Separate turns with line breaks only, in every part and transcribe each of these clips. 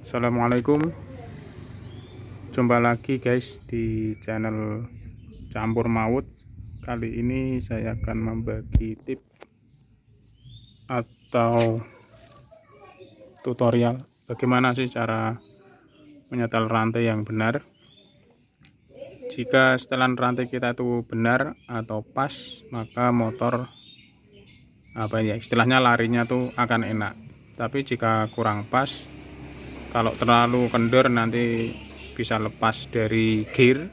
Assalamualaikum, jumpa lagi guys di channel Campur Maut. Kali ini saya akan membagi tips atau tutorial bagaimana sih cara menyetel rantai yang benar. Jika setelan rantai kita itu benar atau pas, maka motor istilahnya larinya tuh akan enak. Tapi jika kurang pas, kalau terlalu kendor nanti bisa lepas dari gear.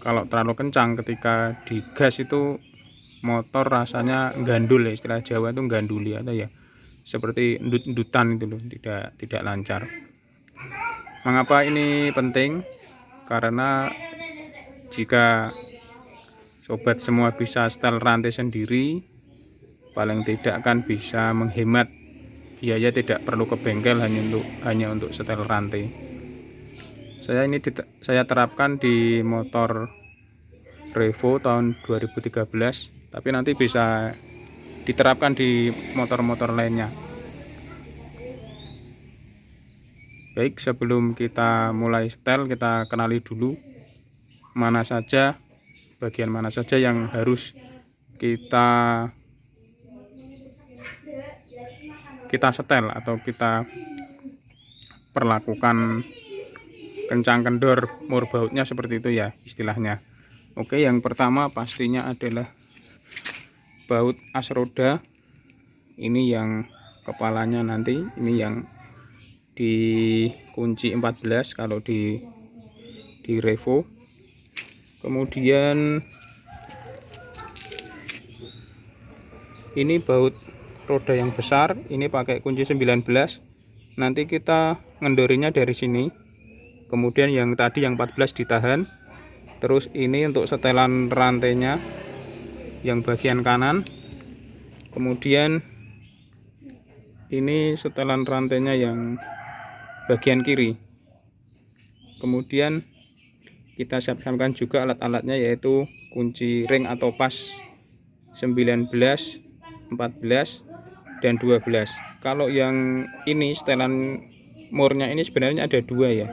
Kalau terlalu kencang ketika digas itu motor rasanya gandul ya, istilah Jawa itu ganduli atau ya seperti endut-endutan itu loh, tidak lancar. Mengapa ini penting? Karena jika sobat semua bisa setel rantai sendiri, paling tidak kan bisa menghemat biaya, tidak perlu ke bengkel hanya untuk setel rantai. Saya terapkan di motor Revo tahun 2013, tapi nanti bisa diterapkan di motor-motor lainnya. Baik, sebelum kita mulai setel, kita kenali dulu bagian mana saja yang harus kita setel atau kita perlakukan kencang kendor mur bautnya, seperti itu ya istilahnya. Oke, yang pertama pastinya adalah baut as roda. Ini yang kepalanya nanti, ini yang dikunci 14 kalau di Revo. Kemudian ini baut roda yang besar, ini pakai kunci 19. Nanti kita ngendorinya dari sini. Kemudian yang tadi yang 14 ditahan. Terus ini untuk setelan rantainya yang bagian kanan. Kemudian ini setelan rantainya yang bagian kiri. Kemudian kita siapkan juga alat-alatnya, yaitu kunci ring atau pas 19, 14 dan 12. Kalau yang ini setelan murnya ini sebenarnya ada dua ya,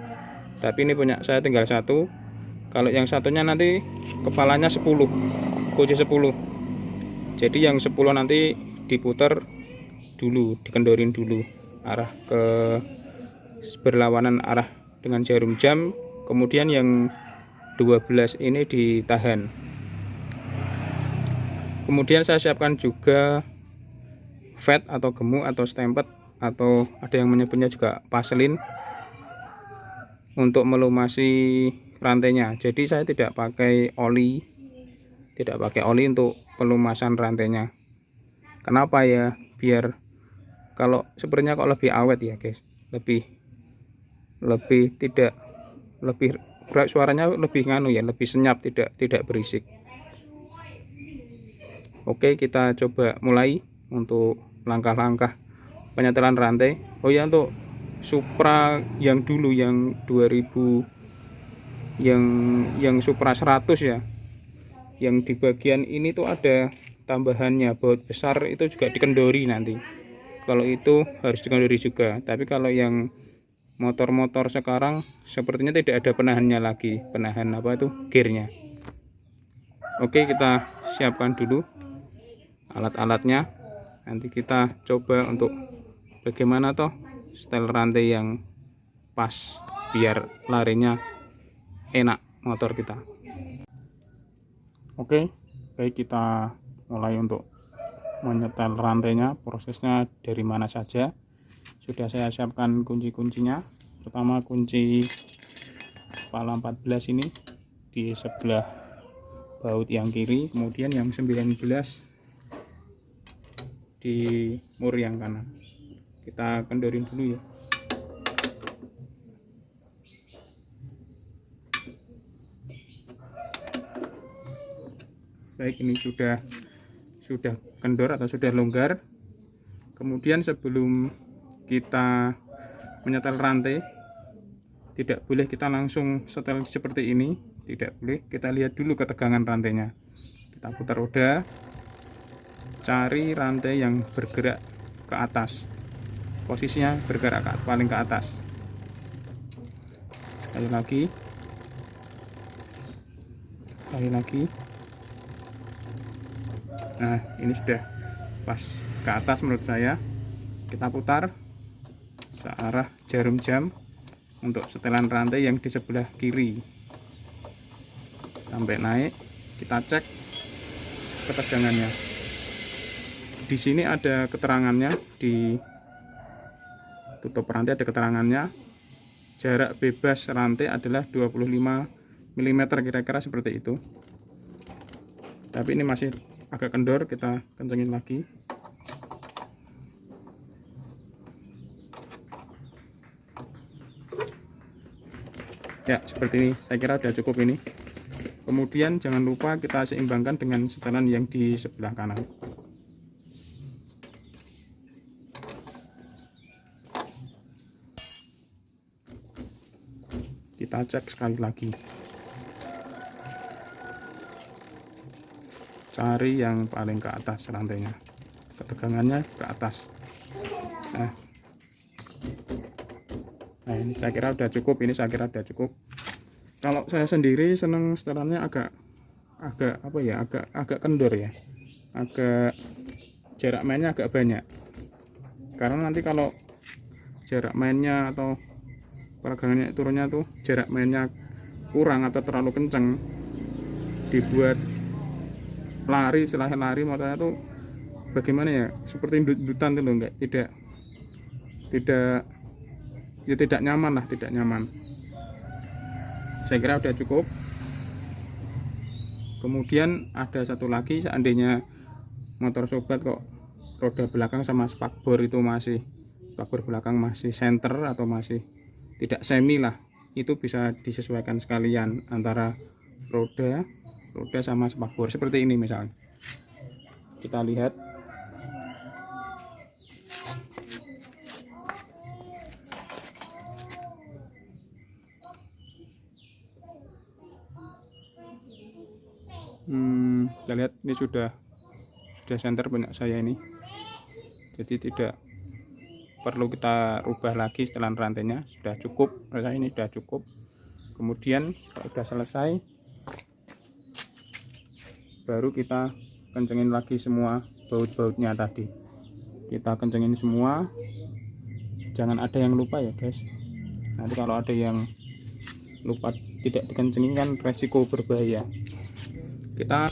tapi ini punya saya tinggal satu. Kalau yang satunya nanti kepalanya 10, kunci 10. Jadi yang 10 nanti diputar dulu, dikendorin dulu arah ke berlawanan arah dengan jarum jam. Kemudian yang 12 ini ditahan. Kemudian saya siapkan juga fat atau gemuk atau stempet, atau ada yang menyebutnya juga paselin, untuk melumasi rantainya. Jadi saya tidak pakai oli untuk pelumasan rantainya. Kenapa ya? Biar kalau sebenarnya kok lebih awet ya guys, lebih suaranya lebih lebih senyap, tidak berisik. Oke, kita coba mulai untuk langkah-langkah penyetelan rantai. Oh ya, untuk Supra yang dulu yang 2000, yang Supra 100 ya, yang di bagian ini tuh ada tambahannya, baut besar itu juga dikendori nanti. Kalau itu harus dikendori juga. Tapi kalau yang motor-motor sekarang sepertinya tidak ada penahannya lagi, penahan gearnya. Oke, kita siapkan dulu alat-alatnya. Nanti kita coba untuk bagaimana toh setel rantai yang pas biar larinya enak motor kita. Oke, baik, kita mulai untuk menyetel rantainya. Prosesnya dari mana saja sudah saya siapkan kunci-kuncinya. Pertama kunci kepala 14 ini di sebelah baut yang kiri, kemudian yang 19 di mur yang kanan. Kita kendorin dulu ya. Baik, ini sudah kendor atau sudah longgar. Kemudian sebelum kita menyetel rantai, tidak boleh kita langsung setel seperti ini, tidak boleh. Kita lihat dulu ketegangan rantainya. Kita putar roda, cari rantai yang bergerak ke atas, posisinya bergerak paling ke atas. sekali lagi. Nah, ini sudah pas ke atas menurut saya. Kita putar searah jarum jam untuk setelan rantai yang di sebelah kiri sampai naik. Kita cek ketegangannya. Di sini ada keterangannya, di tutup rantai ada keterangannya. Jarak bebas rantai adalah 25 mm, kira-kira seperti itu. Tapi ini masih agak kendor, kita kencengin lagi. Ya, seperti ini. Saya kira sudah cukup ini. Kemudian jangan lupa kita seimbangkan dengan setelan yang di sebelah kanan. Kita cek sekali lagi. Cari yang paling ke atas rantainya, ketegangannya ke atas. Nah, ini saya kira udah cukup. Ini saya kira udah cukup. Kalau saya sendiri seneng setelannya agak apa ya, agak kendor ya, agak jarak mainnya agak banyak. Karena nanti kalau jarak mainnya atau peragangannya turunnya tuh jarak mainnya kurang atau terlalu kenceng, dibuat lari, silahkan lari motornya tuh bagaimana ya, seperti dut-dutan tuh loh, enggak, tidak nyaman lah, tidak nyaman. Saya kira udah cukup. Kemudian ada satu lagi, seandainya motor sobat kok roda belakang sama spakbor itu masih, spakbor belakang masih center atau masih tidak semi lah, itu bisa disesuaikan sekalian antara roda sama spakbor seperti ini misalnya. Kita lihat. Kita lihat ini sudah center punya saya ini, jadi tidak perlu kita rubah lagi setelan rantainya, sudah cukup. Rasanya ini sudah cukup. Kemudian kalau sudah selesai, baru kita kencengin lagi semua baut-bautnya tadi. Kita kencengin semua, jangan ada yang lupa ya guys. Nanti kalau ada yang lupa tidak dikencengin kan resiko berbahaya. Kita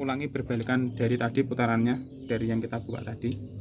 ulangi berbalikan dari tadi putarannya, dari yang kita buka tadi.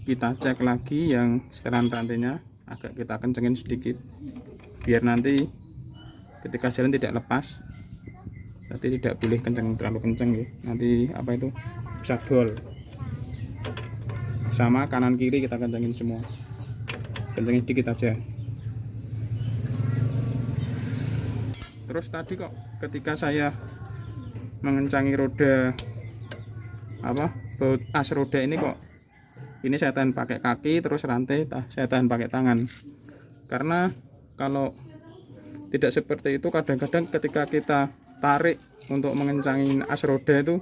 Kita cek lagi yang setelan rantainya, agak kita kencengin sedikit biar nanti ketika jalan tidak lepas. Berarti tidak boleh kenceng, terlalu kenceng ya, nanti apa itu bisa dol. Sama kanan kiri kita kencengin semua, kencengin sedikit aja. Terus tadi kok ketika saya mengencangi roda baut as roda ini, kok ini saya tahan pakai kaki, terus rantai saya tahan pakai tangan. Karena kalau tidak seperti itu, kadang-kadang ketika kita tarik untuk mengencangin as roda itu,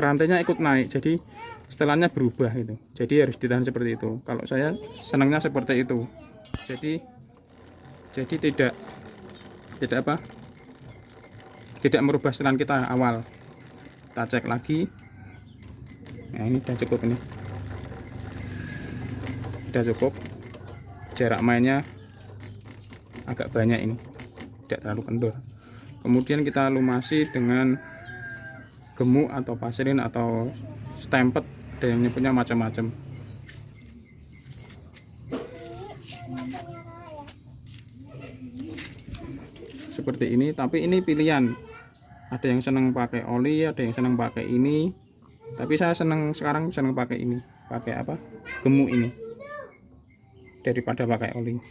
rantainya ikut naik, jadi setelannya berubah gitu. Jadi harus ditahan seperti itu. Kalau saya senangnya seperti itu. Jadi tidak merubah setelan kita awal. Kita cek lagi. Nah, ini sudah cukup, ini sudah cukup. Jarak mainnya agak banyak, ini tidak terlalu kendor. Kemudian kita lumasi dengan gemuk atau vaselin atau stempet, ada yang nyebutnya macam-macam. Seperti ini, tapi ini pilihan. Ada yang senang pakai oli, ada yang senang pakai ini. Tapi saya sekarang senang pakai ini, pakai gemuk ini daripada pakai oli.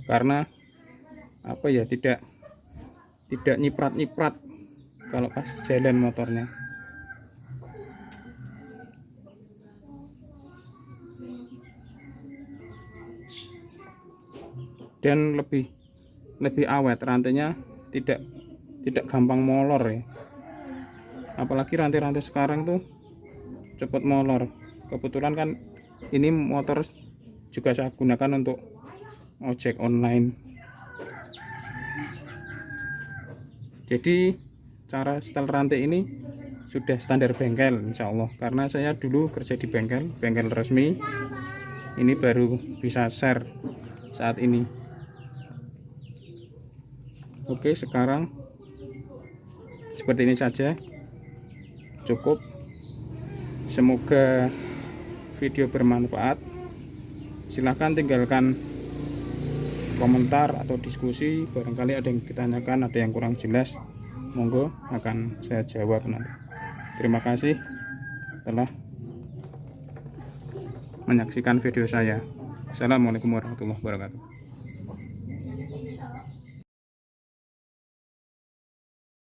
karena apa ya, tidak nyiprat kalau pas jalan motornya. Dan lebih awet, rantainya tidak gampang molor ya. Apalagi rantai-rantai sekarang tuh cepat molor. Kebetulan kan ini motor juga saya gunakan untuk ojek online. Jadi cara setel rantai ini sudah standar bengkel insya Allah, karena saya dulu kerja di bengkel resmi. Ini baru bisa share saat ini. Oke, sekarang seperti ini saja, cukup. Semoga video bermanfaat. Silahkan tinggalkan komentar atau diskusi, barangkali ada yang ditanyakan, ada yang kurang jelas, monggo akan saya jawab nanti. Terima kasih telah menyaksikan video saya. Assalamualaikum warahmatullahi wabarakatuh.